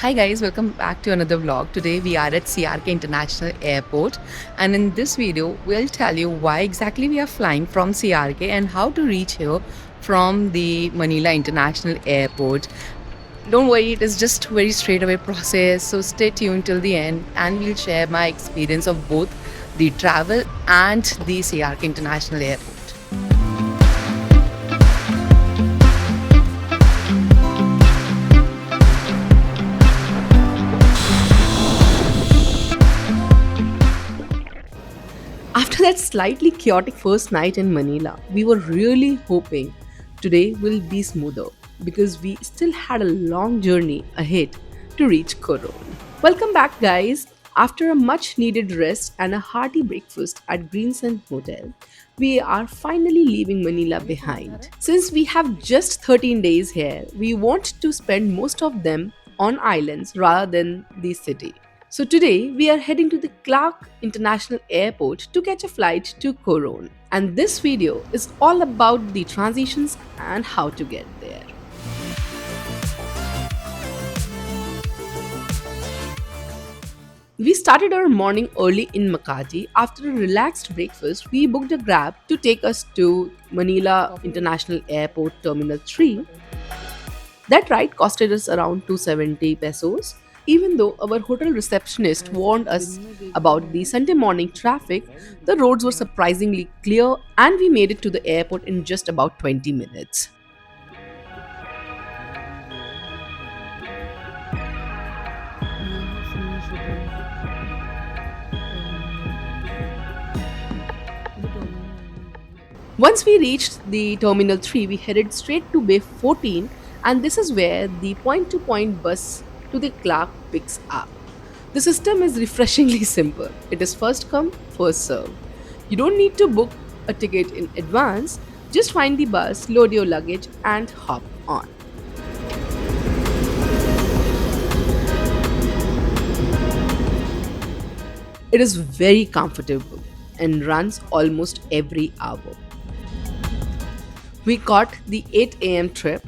Hi guys, welcome back to another vlog. Today we are at CRK International Airport, and in this video we'll tell you why exactly we are flying from CRK and how to reach here from the Manila International Airport. Don't worry, it is just very straight away process, so stay tuned till the end and we'll share my experience of both the travel and the CRK International Airport. After that slightly chaotic first night in Manila, we were really hoping today will be smoother because we still had a long journey ahead to reach Coron. Welcome back, guys. After a much needed rest and a hearty breakfast at Greensun Hotel, we are finally leaving Manila behind. Since we have just 13 days here, we want to spend most of them on islands rather than the city. So today we are heading to the Clark International Airport to catch a flight to Coron. And this video is all about the transitions and how to get there. We started our morning early in Makati. After a relaxed breakfast, we booked a grab to take us to Manila International Airport Terminal 3. That ride costed us around 270 pesos. Even though our hotel receptionist warned us about the Sunday morning traffic, the roads were surprisingly clear and we made it to the airport in just about 20 minutes. Once we reached the Terminal 3, we headed straight to Bay 14, and this is where the point to point bus to the Clark picks up. The system is refreshingly simple. It is first come, first serve. You don't need to book a ticket in advance, just find the bus, load your luggage, and hop on. It is very comfortable and runs almost every hour. We caught the 8 a.m. trip,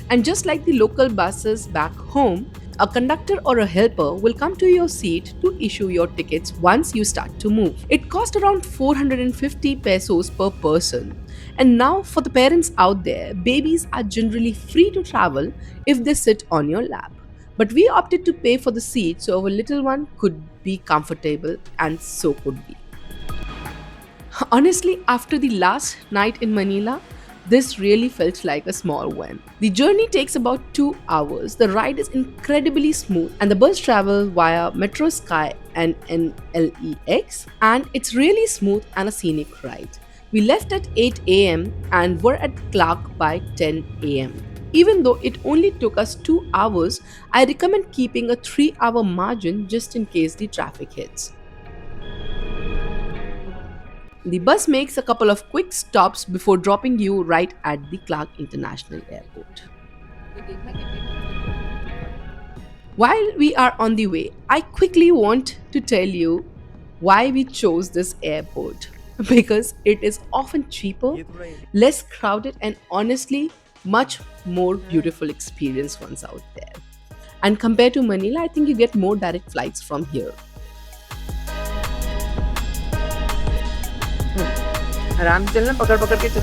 and just like the local buses back home, a conductor or a helper will come to your seat to issue your tickets once you start to move. It cost around 450 pesos per person. And now, for the parents out there, babies are generally free to travel if they sit on your lap. But we opted to pay for the seat so our little one could be comfortable, and so could we. Honestly, after the last night in Manila, this really felt like a small win. The journey takes about 2 hours. The ride is incredibly smooth, and the bus travels via Metro Sky and NLEX, and it's really smooth and a scenic ride. We left at 8 a.m. and were at Clark by 10 a.m. Even though it only took us 2 hours, I recommend keeping a 3 hour margin just in case the traffic hits. The bus makes a couple of quick stops before dropping you right at the Clark International Airport. While we are on the way, I quickly want to tell you why we chose this airport. Because it is often cheaper, less crowded, and honestly, much more beautiful experience once out there. And compared to Manila, I think you get more direct flights from here. आराम से चलना पकड़ पकड़ के चल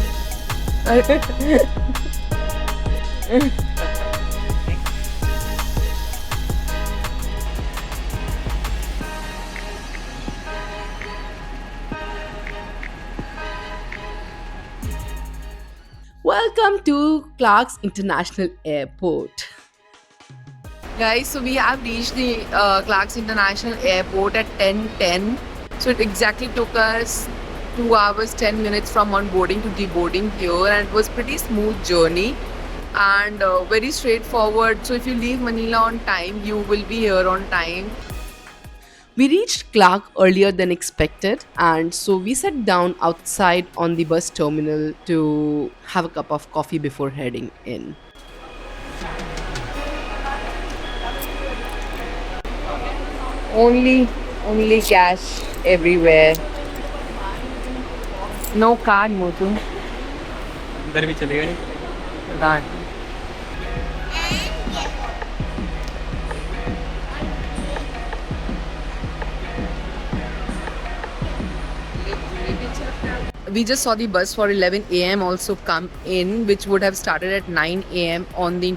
Welcome to Clark's International Airport. Guys, so we have reached the Clark's International Airport at 10:10. So it exactly took us 2 hours 10 minutes from onboarding to deboarding here, and it was pretty smooth journey and very straightforward. So if you leave Manila on time, you will be here on time. We reached Clark earlier than expected, and so we sat down outside on the bus terminal to have a cup of coffee before heading in. Only cash everywhere. No card, Motu. अंदर भी चलेगा नहीं Done. we just saw the bus for 11 a.m. also come in, which would have started at 9 a.m. on the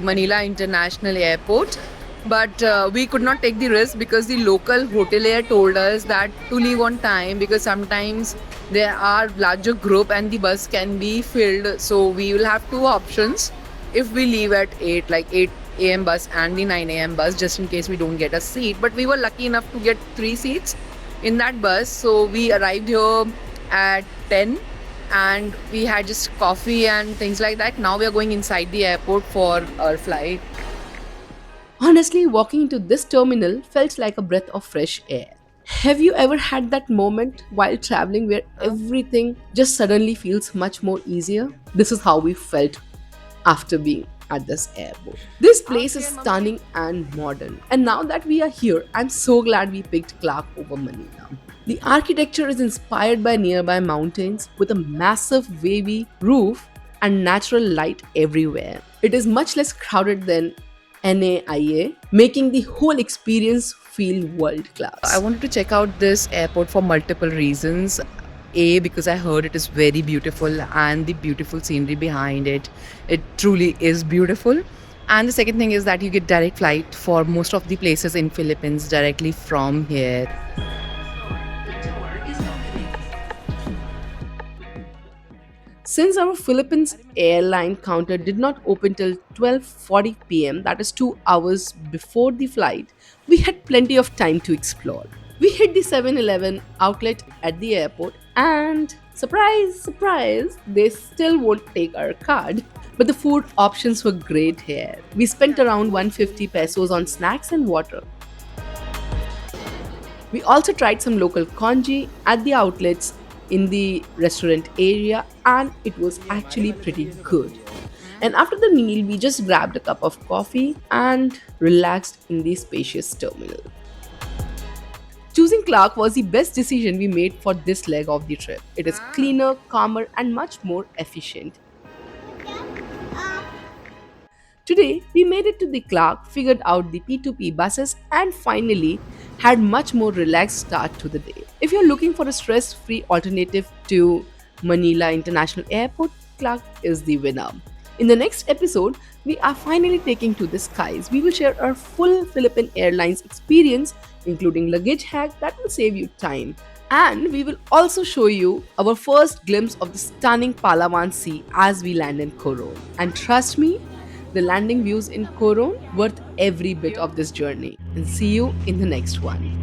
Manila International Airport. But we could not take the risk because the local hotelier told us that to leave on time because sometimes there are larger group and the bus can be filled. So we will have two options if we leave at 8, like 8 a.m. bus and the 9 a.m. bus, just in case we don't get a seat. But we were lucky enough to get three seats in that bus. So we arrived here at 10 and we had just coffee and things like that. Now we are going inside the airport for our flight. Honestly, walking into this terminal felt like a breath of fresh air. Have you ever had that moment while traveling where everything just suddenly feels much more easier? This is how we felt after being at this airport. This place is stunning and modern. And now that we are here, I'm so glad we picked Clark over Manila. The architecture is inspired by nearby mountains with a massive wavy roof and natural light everywhere. It is much less crowded than NAIA, making the whole experience feel world I class. wanted to check out this airport for multiple reasons. A, because I heard it is very beautiful and the beautiful scenery behind it. It truly is beautiful. And the second thing is that you get direct flight for most of the places in Philippines directly from here. Since our Philippines airline counter did not open till 12:40 p.m., that is 2 hours before the flight, we had plenty of time to explore. We hit the 7-Eleven outlet at the airport and surprise, surprise, they still won't take our card. But the food options were great here. We spent around 150 pesos on snacks and water. We also tried some local congee at the outlets in the restaurant area, and it was actually pretty good. And after the meal, we just grabbed a cup of coffee and relaxed in the spacious terminal. Choosing Clark was the best decision we made for this leg of the trip. It is cleaner, calmer, and much more efficient. Today, we made it to the Clark, figured out the P2P buses, and finally had much more relaxed start to the day. If you're looking for a stress-free alternative to Manila International Airport, Clark is the winner. In the next episode, we are finally taking to the skies. We will share our full Philippine Airlines experience, including luggage hack that will save you time. And we will also show you our first glimpse of the stunning Palawan Sea as we land in Coron. And trust me, the landing views in Coron worth every bit of this journey. And see you in the next one.